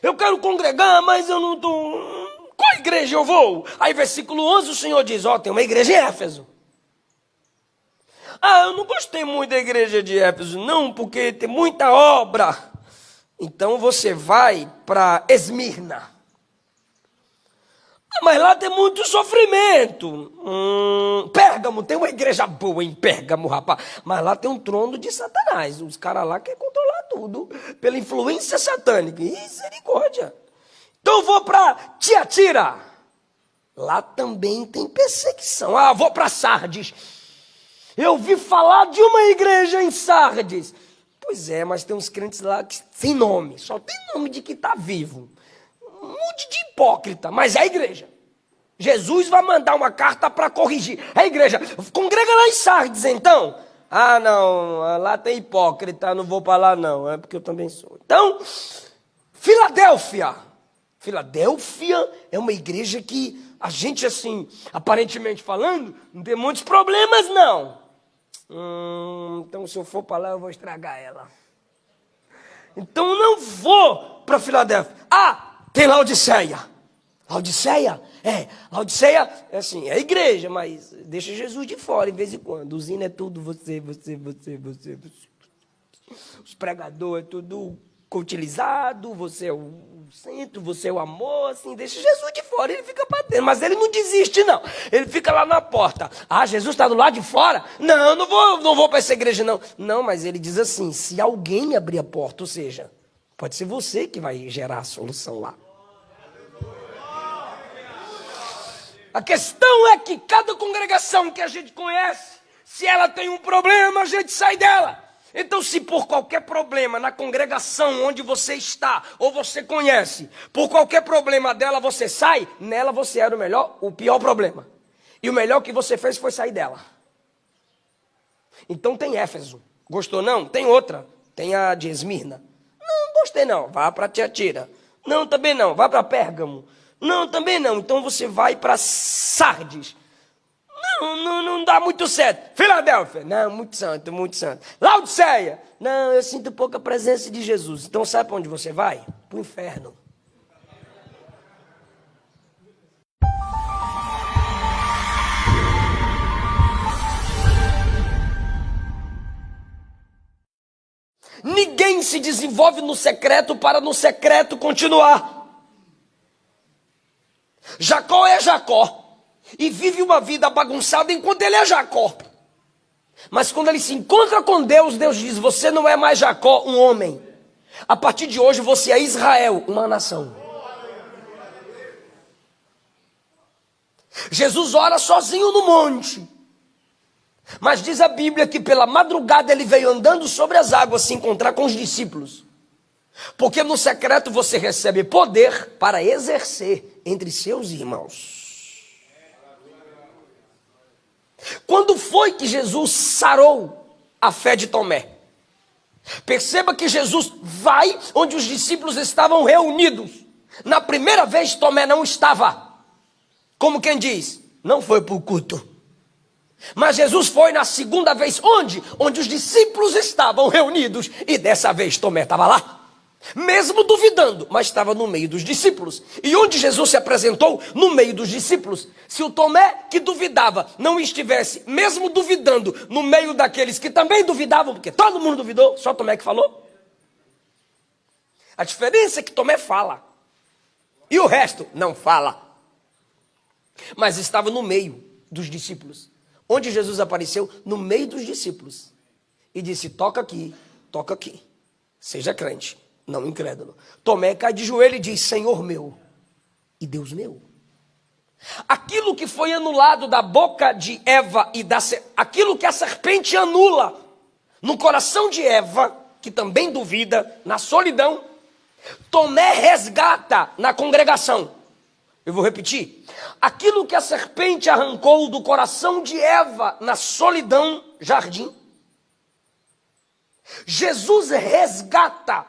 Eu quero congregar, mas eu não estou... Qual igreja eu vou? Aí versículo 11 o Senhor diz, tem uma igreja em Éfeso. Eu não gostei muito da igreja de Éfeso, não, porque tem muita obra. Então você vai para Esmirna. Mas lá tem muito sofrimento. Pérgamo, tem uma igreja boa em Pérgamo, rapaz. Mas lá tem um trono de Satanás. Os caras lá querem controlar tudo pela influência satânica. Misericórdia. Então eu vou para Tiatira. Lá também tem perseguição. Vou para Sardes. Eu ouvi falar de uma igreja em Sardes. Pois é, mas tem uns crentes lá que sem nome. Só tem nome de que está vivo. Um monte de hipócrita, mas é a igreja. Jesus vai mandar uma carta para corrigir. É a igreja. Congrega lá em Sardes, então. Não, lá tem hipócrita, não vou para lá não. É porque eu também sou. Então, Filadélfia. Filadélfia é uma igreja que a gente, assim, aparentemente falando, não tem muitos problemas, não. Então, se eu for para lá, eu vou estragar ela. Então, eu não vou para Filadélfia. Tem Laodiceia. Laodiceia é assim, é a igreja, mas deixa Jesus de fora de vez em quando. Usina é tudo você. Os pregadores é tudo utilizado, você é o centro, você é o amor, assim, deixa Jesus de fora, ele fica para dentro, mas ele não desiste não, ele fica lá na porta. Jesus está do lado de fora? Não vou para essa igreja não, mas ele diz assim, se alguém abrir a porta, ou seja, pode ser você que vai gerar a solução lá. A questão é que cada congregação que a gente conhece, se ela tem um problema, a gente sai dela. Então, se por qualquer problema na congregação onde você está, ou você conhece, por qualquer problema dela você sai, nela você era o pior problema. E o melhor que você fez foi sair dela. Então tem Éfeso. Gostou não? Tem outra. Tem a de Esmirna. Não, gostei não. Vá para Tiatira. Não, também não. Vá para Pérgamo. Não, também não. Então você vai para Sardes. Não dá muito certo. Filadélfia, não, muito santo. Laodiceia, não, eu sinto pouca presença de Jesus. Então sabe para onde você vai? Para o inferno. Ninguém se desenvolve no secreto para no secreto continuar. Jacó é Jacó. E vive uma vida bagunçada enquanto ele é Jacó. Mas quando ele se encontra com Deus, Deus diz, você não é mais Jacó, um homem. A partir de hoje você é Israel, uma nação. Jesus ora sozinho no monte. Mas diz a Bíblia que pela madrugada ele veio andando sobre as águas se encontrar com os discípulos. Porque no secreto você recebe poder para exercer entre seus irmãos. Quando foi que Jesus sarou a fé de Tomé? Perceba que Jesus vai onde os discípulos estavam reunidos. Na primeira vez Tomé não estava. Como quem diz, não foi para o culto. Mas Jesus foi na segunda vez, onde? Onde os discípulos estavam reunidos. E dessa vez Tomé estava lá. Mesmo duvidando, mas estava no meio dos discípulos. E onde Jesus se apresentou? No meio dos discípulos. Se o Tomé que duvidava não estivesse, mesmo duvidando, no meio daqueles que também duvidavam, porque todo mundo duvidou, só Tomé que falou. A diferença é que Tomé fala. E o resto não fala. Mas estava no meio dos discípulos. Onde Jesus apareceu? No meio dos discípulos. E disse, toca aqui, seja crente. Não incrédulo. Tomé cai de joelho e diz, Senhor meu e Deus meu. Aquilo que foi anulado da boca de Eva e aquilo que a serpente anula no coração de Eva, que também duvida, na solidão, Tomé resgata na congregação. Eu vou repetir. Aquilo que a serpente arrancou do coração de Eva na solidão, jardim, Jesus resgata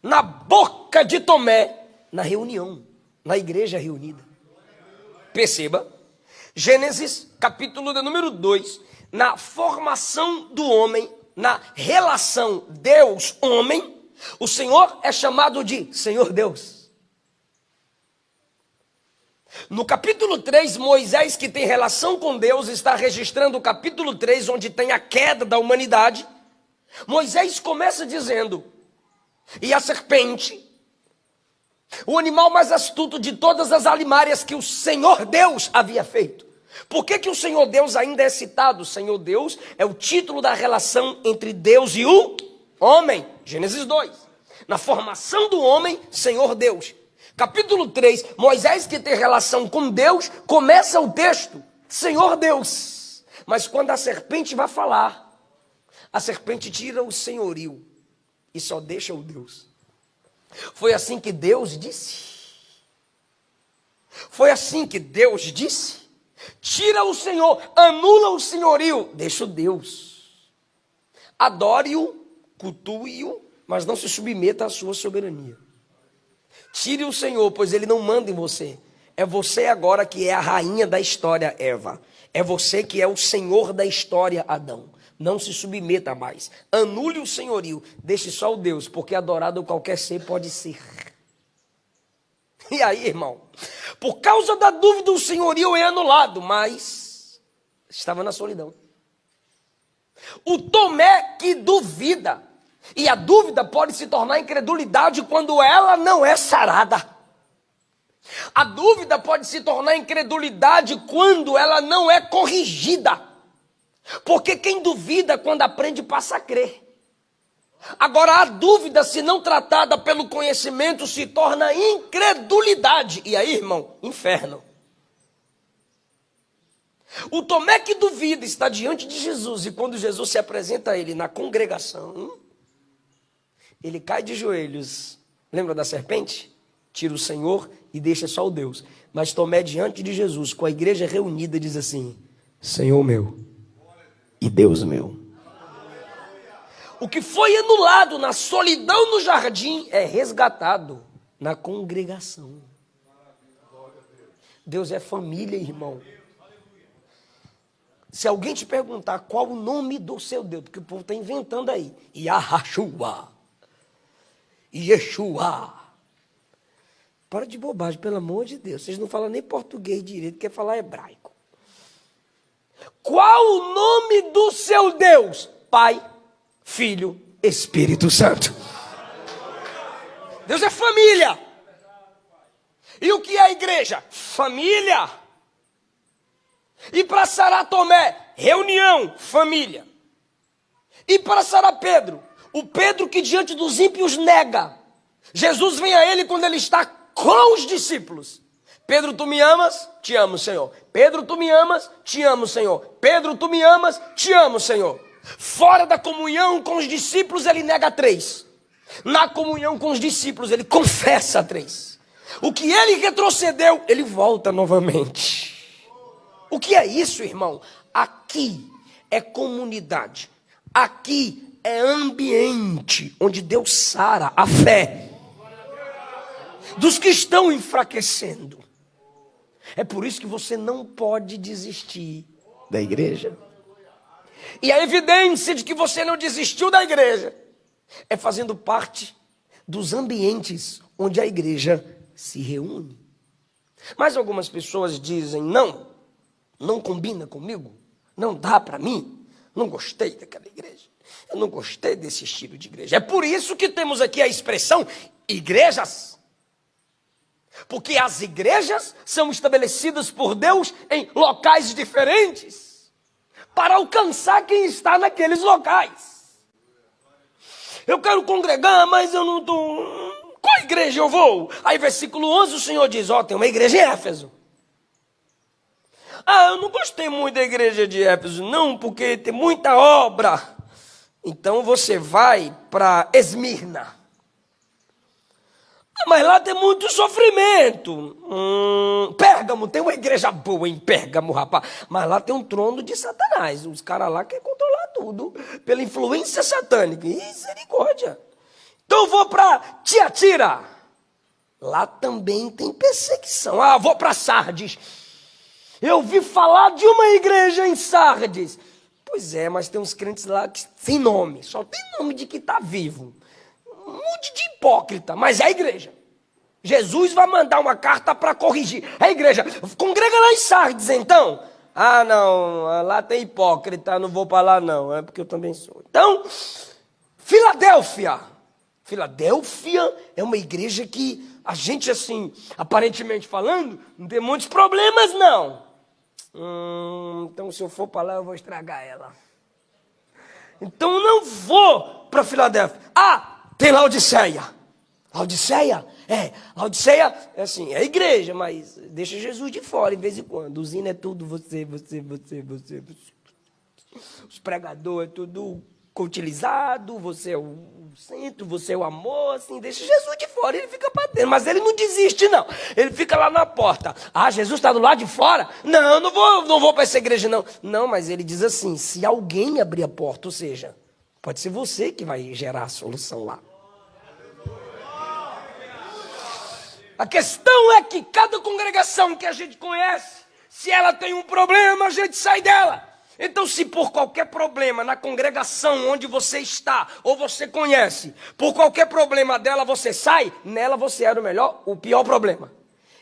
na boca de Tomé, na reunião, na igreja reunida. Perceba, Gênesis, capítulo de número 2, na formação do homem, na relação Deus-homem, o Senhor é chamado de Senhor Deus. No capítulo 3, Moisés, que tem relação com Deus, está registrando o capítulo 3, onde tem a queda da humanidade. Moisés começa dizendo: e a serpente, o animal mais astuto de todas as alimárias que o Senhor Deus havia feito. Por que o Senhor Deus ainda é citado? O Senhor Deus é o título da relação entre Deus e o homem. Gênesis 2. Na formação do homem, Senhor Deus. Capítulo 3, Moisés, que tem relação com Deus, começa o texto, Senhor Deus. Mas quando a serpente vai falar, a serpente tira o senhorio e só deixa o Deus. Foi assim que Deus disse. Foi assim que Deus disse. Tira o Senhor, anula o senhorio, deixa o Deus. Adore-o, cultue-o, mas não se submeta à sua soberania. Tire o Senhor, pois ele não manda em você. É você agora que é a rainha da história, Eva. É você que é o senhor da história, Adão. Não se submeta mais. Anule o senhorio. Deixe só o Deus, porque adorado qualquer ser pode ser. E aí, irmão? Por causa da dúvida, o senhorio é anulado, mas estava na solidão. O Tomé que duvida. E a dúvida pode se tornar incredulidade quando ela não é sarada. A dúvida pode se tornar incredulidade quando ela não é corrigida. Porque quem duvida quando aprende passa a crer. Agora a dúvida, se não tratada pelo conhecimento, se torna incredulidade. E aí, irmão, inferno. O Tomé que duvida está diante de Jesus. E quando Jesus se apresenta a ele na congregação, ele cai de joelhos. Lembra da serpente? Tira o Senhor e deixa só o Deus. Mas Tomé diante de Jesus, com a igreja reunida, diz assim: Senhor meu e Deus meu. O que foi anulado na solidão no jardim é resgatado na congregação. Deus é família, irmão. Se alguém te perguntar qual o nome do seu Deus, porque o povo está inventando aí, Yahashua, Yeshua. Para de bobagem, pelo amor de Deus. Vocês não falam nem português direito, quer falar hebraico. Qual o nome do seu Deus? Pai, Filho, Espírito Santo. Deus é família. E o que é a igreja? Família. E para sarar Tomé, reunião, família. E para sarar Pedro, o Pedro que diante dos ímpios nega. Jesus vem a ele quando ele está com os discípulos. Pedro, tu me amas? Te amo, Senhor. Pedro, tu me amas? Te amo, Senhor. Pedro, tu me amas? Te amo, Senhor. Fora da comunhão com os discípulos, ele nega 3. Na comunhão com os discípulos, ele confessa 3. O que ele retrocedeu, ele volta novamente. O que é isso, irmão? Aqui é comunidade. Aqui é ambiente onde Deus sara a fé dos que estão enfraquecendo. É por isso que você não pode desistir da igreja. E a evidência de que você não desistiu da igreja é fazendo parte dos ambientes onde a igreja se reúne. Mas algumas pessoas dizem: não combina comigo, não dá para mim, não gostei daquela igreja, eu não gostei desse estilo de igreja. É por isso que temos aqui a expressão igrejas. Porque as igrejas são estabelecidas por Deus em locais diferentes, para alcançar quem está naqueles locais. Eu quero congregar, mas eu não estou... Qual igreja eu vou? Aí versículo 11 o Senhor diz: tem uma igreja em Éfeso. Eu não gostei muito da igreja de Éfeso, não, porque tem muita obra. Então você vai para Esmirna. Mas lá tem muito sofrimento. Pérgamo, tem uma igreja boa em Pérgamo, rapaz. Mas lá tem um trono de Satanás. Os caras lá querem controlar tudo pela influência satânica. Misericórdia. Então eu vou para Tiatira. Lá também tem perseguição. Vou para Sardes. Eu ouvi falar de uma igreja em Sardes. Pois é, mas tem uns crentes lá que sem nome. Só tem nome de que está vivo. Um monte de hipócrita, mas é a igreja. Jesus vai mandar uma carta para corrigir. A igreja, congrega lá em Sardes então. Ah, não, lá tem hipócrita, não vou para lá não, é porque eu também sou. Então, Filadélfia. Filadélfia é uma igreja que a gente, assim, aparentemente falando, não tem muitos problemas, não. Então, se eu for para lá, eu vou estragar ela. Então, eu não vou para Filadélfia. Ah, tem Laodiceia. Laodiceia? Laodiceia é assim, é igreja, mas deixa Jesus de fora de vez em quando. Os hinos é tudo você. Os pregadores é tudo utilizado, você é o centro, você é o amor, assim, deixa Jesus de fora, ele fica para dentro, mas ele não desiste não, ele fica lá na porta. Ah, Jesus está do lado de fora? Não, não vou para essa igreja não. Não, mas ele diz assim, se alguém abrir a porta, ou seja, pode ser você que vai gerar a solução lá. A questão é que cada congregação que a gente conhece, se ela tem um problema, a gente sai dela. Então, se por qualquer problema na congregação onde você está, ou você conhece, por qualquer problema dela você sai, nela você era o pior problema.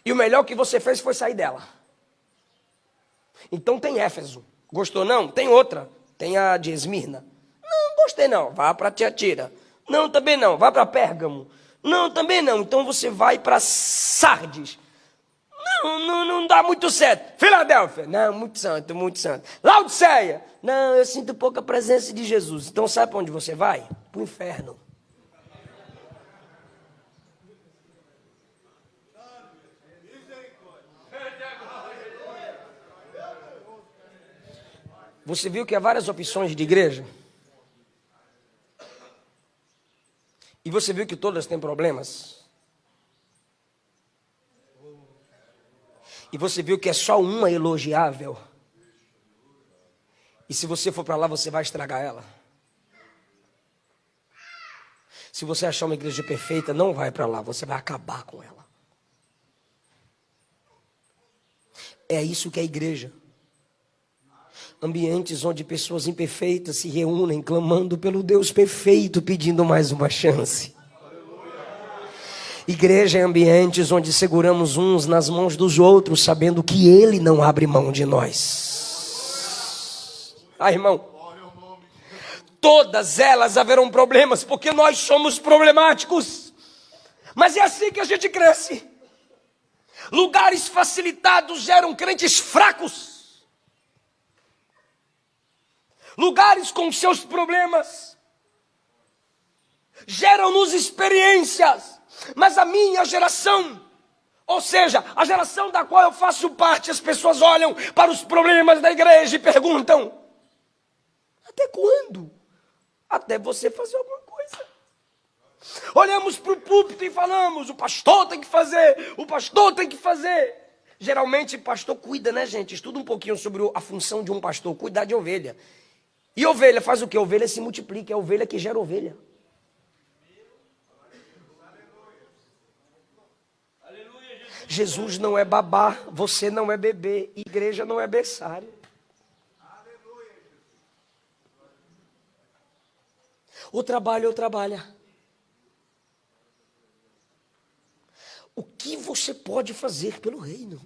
E o melhor que você fez foi sair dela. Então tem Éfeso. Gostou não? Tem outra. Tem a de Esmirna. Não, gostei não. Vá para Tiatira. Não, também não. Vá para Pérgamo. Não, também não. Então você vai para Sardes. Não dá muito certo. Filadélfia, não, muito santo, muito santo. Laodiceia, não, eu sinto pouca presença de Jesus. Então sabe para onde você vai? Para o inferno. Você viu que há várias opções de igreja? E você viu que todas têm problemas? E você viu que é só uma elogiável? E se você for para lá, você vai estragar ela? Se você achar uma igreja perfeita, não vai para lá, você vai acabar com ela. É isso que é a igreja. Ambientes onde pessoas imperfeitas se reúnem, clamando pelo Deus perfeito, pedindo mais uma chance. Igreja é ambientes onde seguramos uns nas mãos dos outros, sabendo que Ele não abre mão de nós. Ah, irmão, todas elas haverão problemas, porque nós somos problemáticos. Mas é assim que a gente cresce. Lugares facilitados geram crentes fracos. Lugares com seus problemas geram-nos experiências. Mas a minha geração, ou seja, a geração da qual eu faço parte, as pessoas olham para os problemas da igreja e perguntam: até quando? Até você fazer alguma coisa. Olhamos para o púlpito e falamos: o pastor tem que fazer, o pastor tem que fazer. Geralmente pastor cuida, né, gente? Estuda um pouquinho sobre a função de um pastor, cuidar de ovelha. E ovelha faz o quê? Ovelha se multiplica, é a ovelha que gera ovelha. Jesus não é babá, você não é bebê, igreja não é berçário. Ou trabalha ou trabalha. O que você pode fazer pelo reino?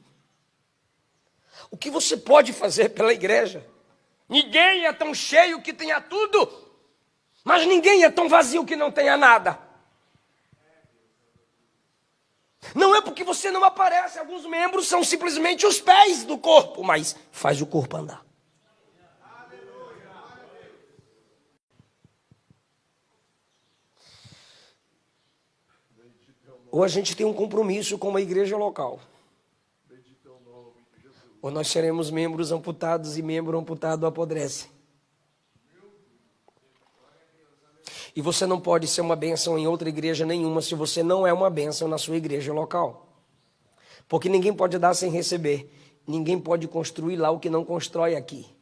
O que você pode fazer pela igreja? Ninguém é tão cheio que tenha tudo, mas ninguém é tão vazio que não tenha nada. Não é porque você não aparece, alguns membros são simplesmente os pés do corpo, mas faz o corpo andar. Ou a gente tem um compromisso com uma igreja local, ou nós seremos membros amputados e membro amputado apodrece. E você não pode ser uma bênção em outra igreja nenhuma se você não é uma bênção na sua igreja local. Porque ninguém pode dar sem receber. Ninguém pode construir lá o que não constrói aqui.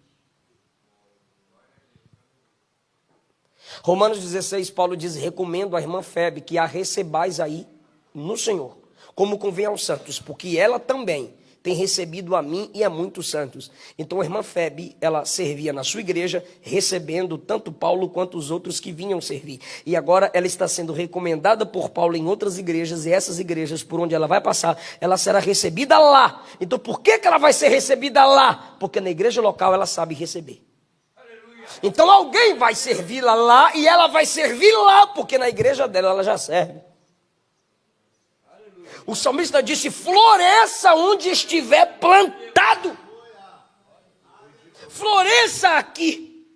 Romanos 16, Paulo diz: recomendo à irmã Febe que a recebais aí no Senhor, como convém aos santos, porque ela também tem recebido a mim e a muitos santos. Então a irmã Febe, ela servia na sua igreja, recebendo tanto Paulo quanto os outros que vinham servir. E agora ela está sendo recomendada por Paulo em outras igrejas, e essas igrejas por onde ela vai passar, ela será recebida lá. Então por que ela vai ser recebida lá? Porque na igreja local ela sabe receber. Então alguém vai servi-la lá e ela vai servir lá, porque na igreja dela ela já serve. O salmista disse: floresça onde estiver plantado. Floresça aqui.